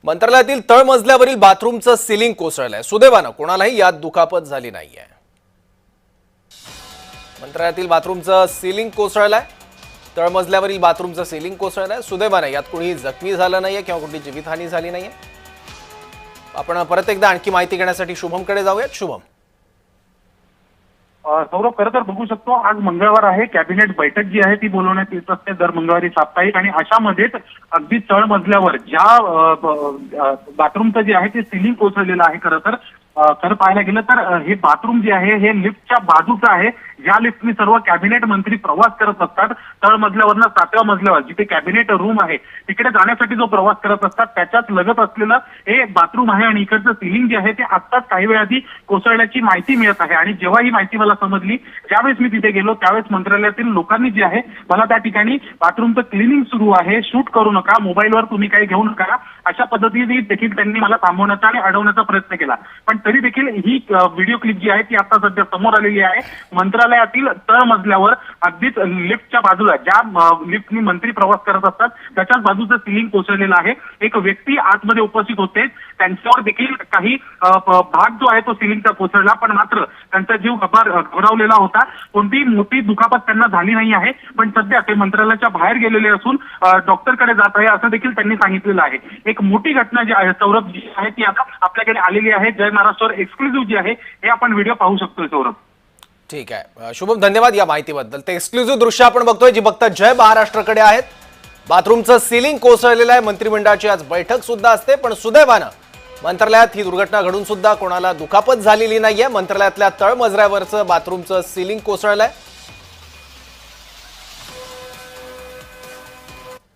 मंत्रालयातील तळमजल्यावरील बाथरूमचं सीलिंग कोसळलंय। सुदैवानं कोणालाही यात दुखापत झाली नाहीये। मंत्रालयातील बाथरूमचं सीलिंग कोसळलंय। तळमजल्यावरील बाथरूमचं सीलिंग कोसळलंय। सुदैवानं यात कोणी जखमी झालं नाहीये किंवा कोणती जीवितहानी झाली नाहीये। आपण परत एकदा आणखी माहिती घेण्यासाठी शुभमकडे जाऊयात। शुभम, सौरभ, खरं तर बघू शकतो आज मंगळवार आहे, कॅबिनेट बैठक जी आहे ती बोलवण्यात येत असते दर मंगळवारी साप्ताहिक, आणि अशामध्येच अगदी तळ मजल्यावर ज्या बाथरूमचं जे आहे ते सीलिंग कोसळलेलं आहे। खरं पाहायला गेलं तर हे बाथरूम जे आहे हे लिफ्टच्या बाजूचं आहे, ज्या लिफ्टने सर्व कॅबिनेट मंत्री प्रवास करत असतात। तळ मजल्यावरनं 7व्या मजल्यावर जिथे कॅबिनेट रूम आहे तिकडे जाण्यासाठी जो प्रवास करत असतात त्याच्याच लगत असलेलं हे बाथरूम आहे, आणि इकडचं सीलिंग जे आहे ते आत्ताच काही वेळ आधी कोसळल्याची माहिती मिळत आहे। आणि जेव्हा ही माहिती मला समजली, ज्यावेळेस मी तिथे गेलो त्यावेळेस मंत्रालयातील लोकांनी जे आहे मला त्या ठिकाणी बाथरूमचं क्लिनिंग सुरू आहे, शूट करू नका, मोबाईलवर तुम्ही काही घेऊ नका, अशा पद्धतीने देखील त्यांनी मला थांबवण्याचा आणि अडवण्याचा प्रयत्न केला। पण तरी देखील ही व्हिडिओ क्लिप जी आहे ती आता सध्या समोर आलेली आहे। मंत्रालयातील तळ मजल्यावर अगदीच लिफ्टच्या बाजूला ज्या लिफ्टनी मंत्री प्रवास करत असतात त्याच्याच बाजूचं सीलिंग कोसळलेलं आहे। एक व्यक्ती आतमध्ये उपस्थित होते, त्यांच्यावर देखील काही भाग जो आहे तो सीलिंगचा कोसळला, पण मात्र त्यांचा जीव घबरावलेला होता। कोणतीही मोठी दुखापत त्यांना झाली नाही आहे, पण सध्या ते मंत्रालयाच्या बाहेर गेलेले असून डॉक्टरकडे जात आहे असं देखील त्यांनी सांगितलेलं आहे। एक मोठी घटना जी आहे सौरभ जी आहे ती आता आपल्याकडे आलेली आहे। जय महाराष्ट्र एक्सक्लुझिव्ह जी आहे हे आपण व्हिडिओ पाहू शकतोय सौरभ। ठीक आहे शुभम, धन्यवाद या माहितीबद्दल। ते एक्सक्लुझिव्ह दृश्य आपण बघतोय जी बघता जय महाराष्ट्रकडे आहेत। बाथरूमचं सीलिंग कोसळलेलं आहे। मंत्रिमंडळाची आज बैठक सुद्धा असते, पण सुदैवानं मंत्रालयात ही दुर्घटना घडून सुद्धा कोणाला दुखापत झालेली नाहीये। मंत्रालयातल्या तळमजल्यावरचं बाथरूमचं सीलिंग कोसळलंय।